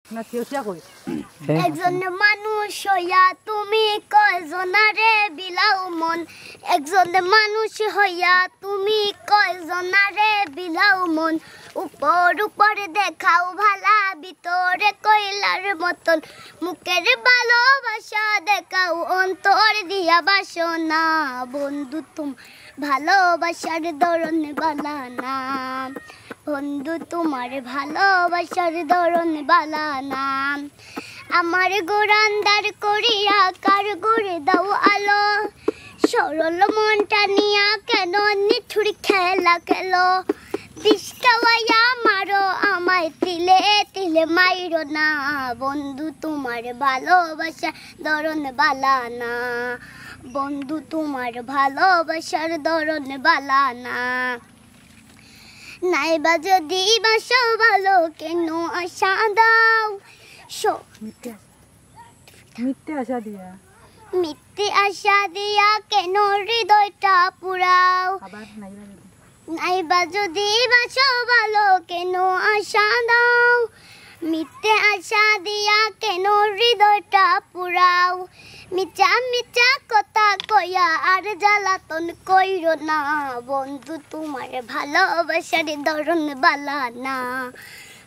না কেউসিয়া কই একজন মানুষ হইয়া তুমি কয়জনারে বিলাও মন একজন মানুষ হইয়া তুমি কয়জনারে বিলাও মন উপর উপরে দেখাও ভালা ভিতরে কইলার মতন মুখের ভালোবাসা দেখাও অন্তর দিয়া বাসনা বন্ধু তুম ভালোবাসার ধরন বালা না বন্ধু তোমার ভালোবাসার ধরন বালা না আমার গোরান্দার করিয়া কার গড়ে দাও আলো সরল মনটা নিয়া কেন নিঠুর খেলা খেলো বিষ খাওয়াইয়া মারো আমায় তিলে তিলে মাইরো না বন্ধু তোমার ভালোবাসার ধরন বালা না বন্ধু তোমার ভালোবাসার ধরন বালা না নাইবা যদি বাসো ভালো কেন আশা দাও মিথ্যে আশা দিয়া মিথ্যে আশা দিয়া কেন হৃদয়টা পুরাও আবার নাইবা যদি বাসো ভালো কেন আশা দাও মিথ্যে আশা দিয়া কেন হৃদয়টা পুরাও মিছা মিছা কথা কইয়া আর জ্বালাতন কইরো না বন্ধু তোমার ভালোবাসার ধরন বালা না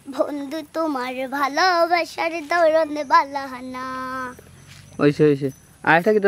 বন্ধু তোমার ভালোবাসার ধরন বালা না ওইসে আরেকটা কি